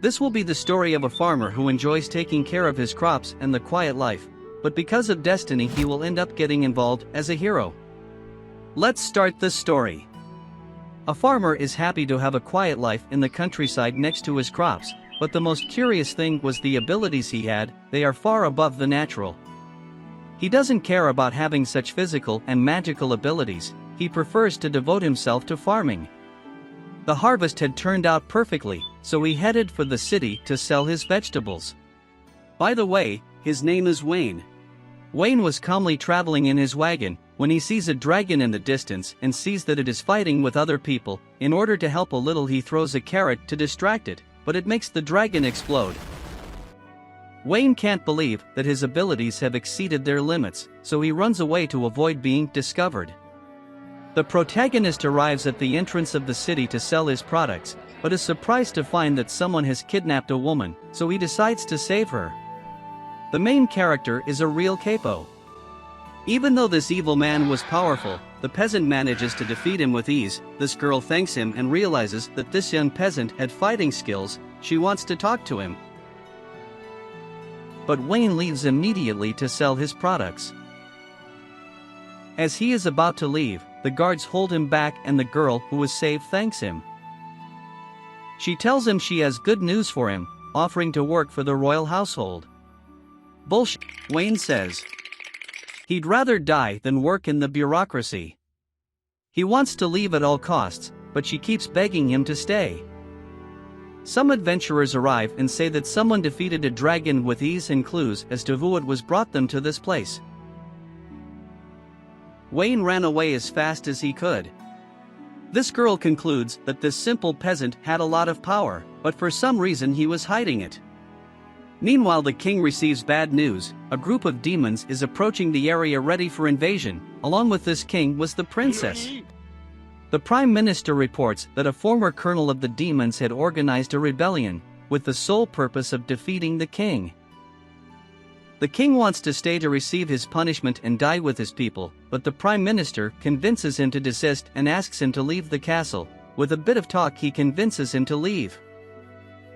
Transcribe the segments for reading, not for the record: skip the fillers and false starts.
This will be the story of a farmer who enjoys taking care of his crops and the quiet life, but because of destiny he will end up getting involved as a hero. Let's start the story. A farmer is happy to have a quiet life in the countryside next to his crops, but the most curious thing was the abilities he had. They are far above the natural. He doesn't care about having such physical and magical abilities, he prefers to devote himself to farming. The harvest had turned out perfectly, so he headed for the city to sell his vegetables. By the way, his name is Wayne. Wayne was calmly traveling in his wagon when he sees a dragon in the distance and sees that it is fighting with other people. In order to help a little, he throws a carrot to distract it, but it makes the dragon explode. Wayne can't believe that his abilities have exceeded their limits, so he runs away to avoid being discovered. The protagonist arrives at the entrance of the city to sell his products, but is surprised to find that someone has kidnapped a woman, so he decides to save her. The main character is a real capo. Even though this evil man was powerful, the peasant manages to defeat him with ease. This girl thanks him and realizes that this young peasant had fighting skills. She wants to talk to him. But Wayne leaves immediately to sell his products. As he is about to leave, the guards hold him back and the girl who was saved thanks him. She tells him she has good news for him, offering to work for the royal household. Bullshit, Wayne says. He'd rather die than work in the bureaucracy. He wants to leave at all costs, but she keeps begging him to stay. Some adventurers arrive and say that someone defeated a dragon with ease and clues as to who it was brought them to this place. Wayne ran away as fast as he could. This girl concludes that this simple peasant had a lot of power, but for some reason he was hiding it. Meanwhile, the king receives bad news. A group of demons is approaching the area ready for invasion. Along with this king was the princess. The prime minister reports that a former colonel of the demons had organized a rebellion, with the sole purpose of defeating the king. The king wants to stay to receive his punishment and die with his people, but the prime minister convinces him to desist and asks him to leave the castle. With a bit of talk, he convinces him to leave.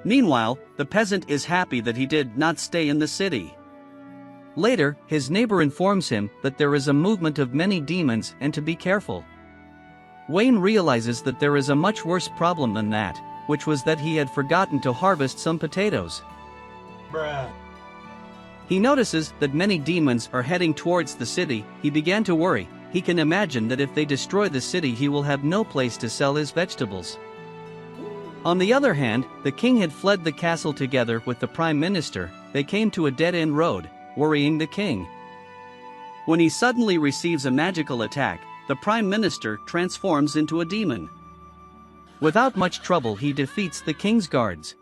Meanwhile, the peasant is happy that he did not stay in the city. Later, his neighbor informs him that there is a movement of many demons and to be careful. Wayne realizes that there is a much worse problem than that, which was that he had forgotten to harvest some potatoes. Bruh. He notices that many demons are heading towards the city. He began to worry. He can imagine that if they destroy the city, he will have no place to sell his vegetables. On the other hand, the king had fled the castle together with the prime minister. They came to a dead-end road, worrying the king. When he suddenly receives a magical attack, the prime minister transforms into a demon. Without much trouble, he defeats the king's guards.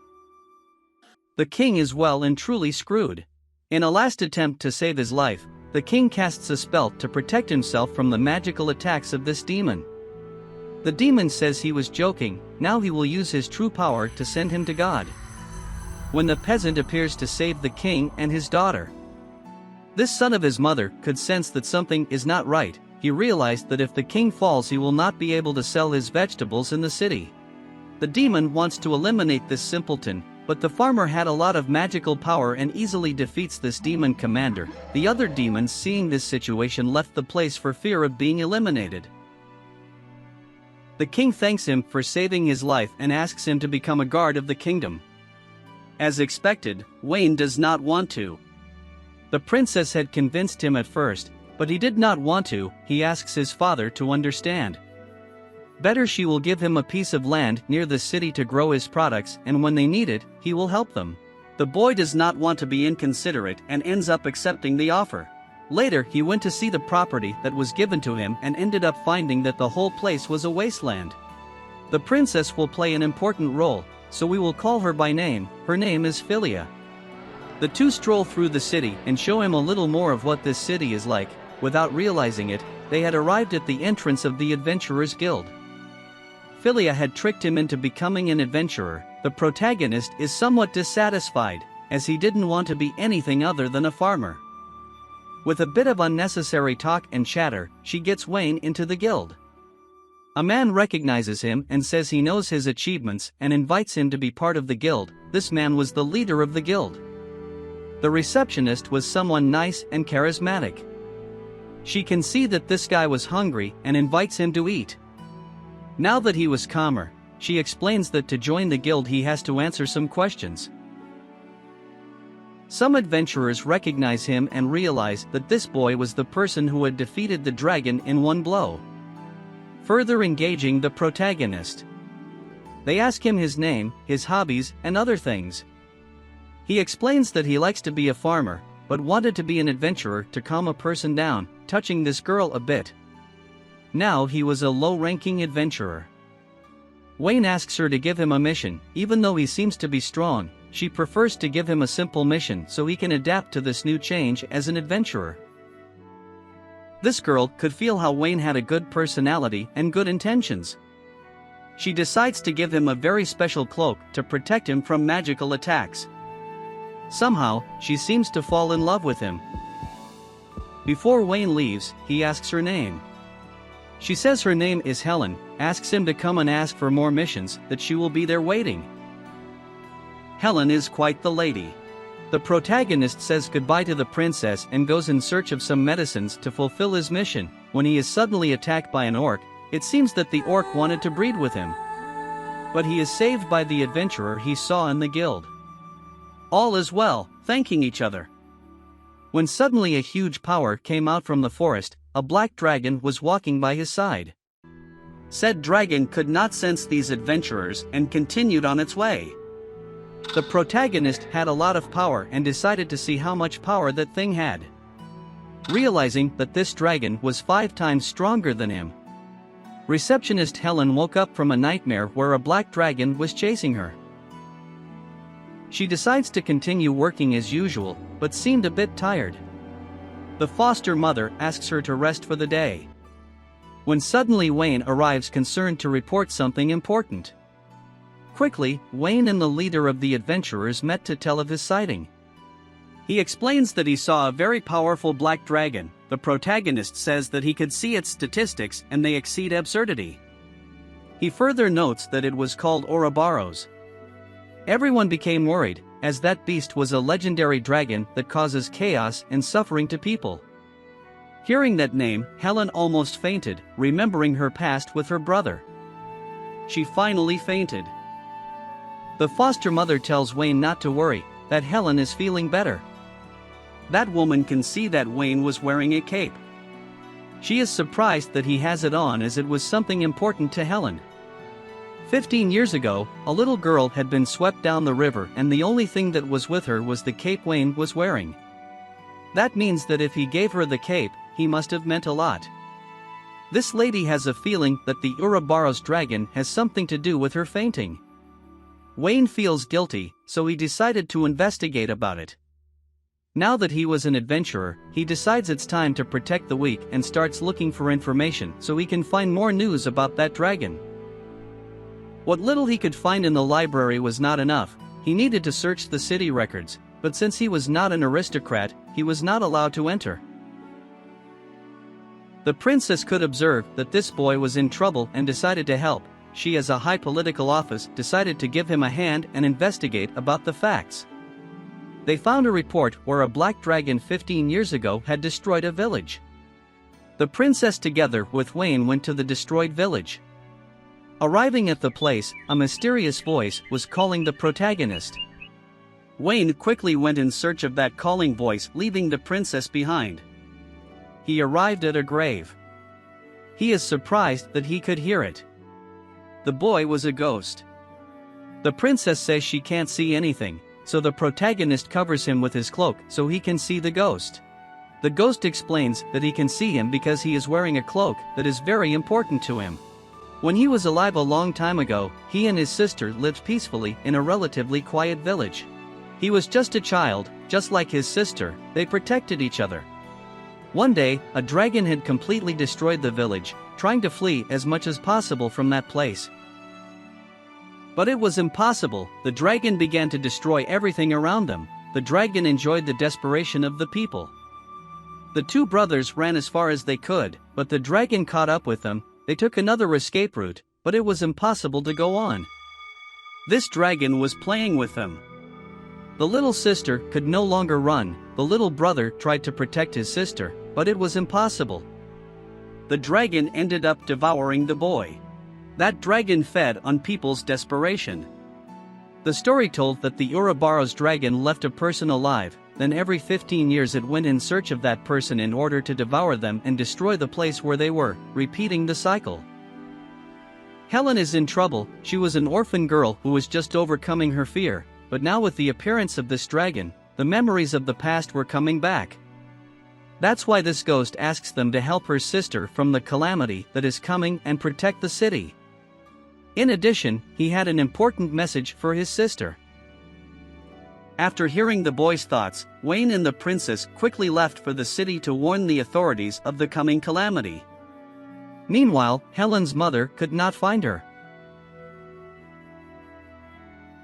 The king is well and truly screwed. In a last attempt to save his life, the king casts a spell to protect himself from the magical attacks of this demon. The demon says he was joking. Now he will use his true power to send him to God. When the peasant appears to save the king and his daughter, this son of his mother could sense that something is not right. He realized that if the king falls, he will not be able to sell his vegetables in the city. The demon wants to eliminate this simpleton, but the farmer had a lot of magical power and easily defeats this demon commander. The other demons, seeing this situation, left the place for fear of being eliminated. The king thanks him for saving his life and asks him to become a guard of the kingdom. As expected, Wayne does not want to. The princess had convinced him at first, but he did not want to. He asks his father to understand. Better she will give him a piece of land near the city to grow his products, and when they need it, he will help them. The boy does not want to be inconsiderate and ends up accepting the offer. Later, he went to see the property that was given to him and ended up finding that the whole place was a wasteland. The princess will play an important role, so we will call her by name. Her name is Philia. The two stroll through the city and show him a little more of what this city is like. Without realizing it, they had arrived at the entrance of the Adventurers Guild. Philia had tricked him into becoming an adventurer. The protagonist is somewhat dissatisfied, as he didn't want to be anything other than a farmer. With a bit of unnecessary talk and chatter, she gets Wayne into the guild. A man recognizes him and says he knows his achievements and invites him to be part of the guild. This man was the leader of the guild. The receptionist was someone nice and charismatic. She can see that this guy was hungry and invites him to eat. Now that he was calmer, she explains that to join the guild he has to answer some questions. Some adventurers recognize him and realize that this boy was the person who had defeated the dragon in one blow, further engaging the protagonist. They ask him his name, his hobbies, and other things. He explains that he likes to be a farmer, but wanted to be an adventurer to calm a person down, touching this girl a bit. Now he was a low-ranking adventurer. Wayne asks her to give him a mission. Even though he seems to be strong, she prefers to give him a simple mission so he can adapt to this new change as an adventurer. This girl could feel how Wayne had a good personality and good intentions. She decides to give him a very special cloak to protect him from magical attacks. Somehow, she seems to fall in love with him. Before Wayne leaves, he asks her name. She says her name is Helen, asks him to come and ask for more missions, that she will be there waiting. Helen is quite the lady. The protagonist says goodbye to the princess and goes in search of some medicines to fulfill his mission. When he is suddenly attacked by an orc, it seems that the orc wanted to breed with him. But he is saved by the adventurer he saw in the guild. All is well, thanking each other. When suddenly a huge power came out from the forest, a black dragon was walking by his side. Said dragon could not sense these adventurers and continued on its way. The protagonist had a lot of power and decided to see how much power that thing had. Realizing that this dragon was 5 times stronger than him, receptionist Helen woke up from a nightmare where a black dragon was chasing her. She decides to continue working as usual, but seemed a bit tired. The foster mother asks her to rest for the day. When suddenly Wayne arrives concerned to report something important. Quickly, Wayne and the leader of the adventurers met to tell of his sighting. He explains that he saw a very powerful black dragon. The protagonist says that he could see its statistics and they exceed absurdity. He further notes that it was called Ouroboros. Everyone became worried, as that beast was a legendary dragon that causes chaos and suffering to people. Hearing that name, Helen almost fainted, remembering her past with her brother. She finally fainted. The foster mother tells Wayne not to worry, that Helen is feeling better. That woman can see that Wayne was wearing a cape. She is surprised that he has it on as it was something important to Helen. 15 years ago, a little girl had been swept down the river and the only thing that was with her was the cape Wayne was wearing. That means that if he gave her the cape, he must have meant a lot. This lady has a feeling that the Ouroboros dragon has something to do with her fainting. Wayne feels guilty, so he decided to investigate about it. Now that he was an adventurer, he decides it's time to protect the weak and starts looking for information so he can find more news about that dragon. What little he could find in the library was not enough. He needed to search the city records, but since he was not an aristocrat, he was not allowed to enter. The princess could observe that this boy was in trouble and decided to help. She, as a high political office, decided to give him a hand and investigate about the facts. They found a report where a black dragon 15 years ago had destroyed a village. The princess together with Wayne went to the destroyed village. Arriving at the place, a mysterious voice was calling the protagonist. Wayne quickly went in search of that calling voice, leaving the princess behind. He arrived at a grave. He is surprised that he could hear it. The boy was a ghost. The princess says she can't see anything, so the protagonist covers him with his cloak so he can see the ghost. The ghost explains that he can see him because he is wearing a cloak that is very important to him. When he was alive a long time ago, he and his sister lived peacefully in a relatively quiet village. He was just a child, just like his sister, they protected each other. One day, a dragon had completely destroyed the village, trying to flee as much as possible from that place. But it was impossible. The dragon began to destroy everything around them. The dragon enjoyed the desperation of the people. The two brothers ran as far as they could, but the dragon caught up with them. They took another escape route, but it was impossible to go on. This dragon was playing with them. The little sister could no longer run. The little brother tried to protect his sister, but it was impossible. The dragon ended up devouring the boy. That dragon fed on people's desperation. The story told that the Ouroboros dragon left a person alive, then every 15 years it went in search of that person in order to devour them and destroy the place where they were, repeating the cycle. Helen is in trouble. She was an orphan girl who was just overcoming her fear, but now with the appearance of this dragon, the memories of the past were coming back. That's why this ghost asks them to help her sister from the calamity that is coming and protect the city. In addition, he had an important message for his sister. After hearing the boy's thoughts, Wayne and the princess quickly left for the city to warn the authorities of the coming calamity. Meanwhile, Helen's mother could not find her.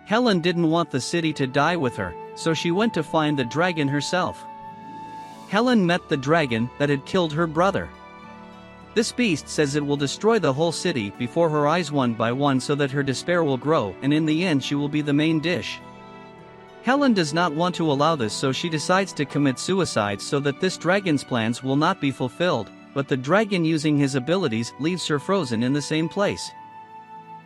Helen didn't want the city to die with her, so she went to find the dragon herself. Helen met the dragon that had killed her brother. This beast says it will destroy the whole city before her eyes one by one so that her despair will grow and in the end she will be the main dish. Helen does not want to allow this, so she decides to commit suicide so that this dragon's plans will not be fulfilled, but the dragon using his abilities leaves her frozen in the same place.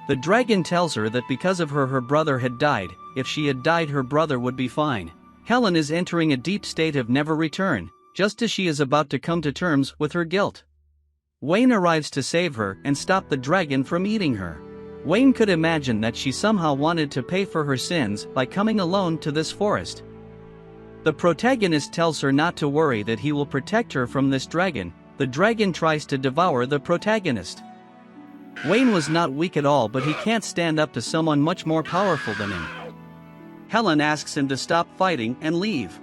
The dragon tells her that because of her brother had died. If she had died her brother would be fine. Helen is entering a deep state of never return, just as she is about to come to terms with her guilt. Wayne arrives to save her and stop the dragon from eating her. Wayne could imagine that she somehow wanted to pay for her sins by coming alone to this forest. The protagonist tells her not to worry, that he will protect her from this dragon. The dragon tries to devour the protagonist. Wayne was not weak at all, but he can't stand up to someone much more powerful than him. Helen asks him to stop fighting and leave.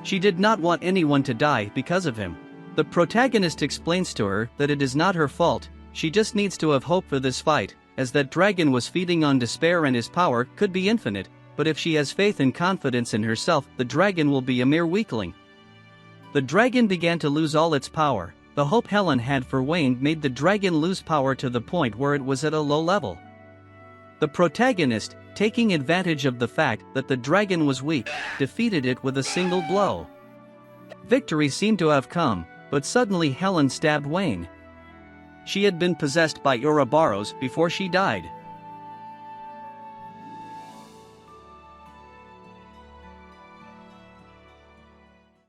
She did not want anyone to die because of him. The protagonist explains to her that it is not her fault, she just needs to have hope for this fight, as that dragon was feeding on despair and his power could be infinite, but if she has faith and confidence in herself, the dragon will be a mere weakling. The dragon began to lose all its power. The hope Helen had for Wayne made the dragon lose power to the point where it was at a low level. The protagonist, taking advantage of the fact that the dragon was weak, defeated it with a single blow. Victory seemed to have come, but suddenly Helen stabbed Wayne. She had been possessed by Ouroboros before she died.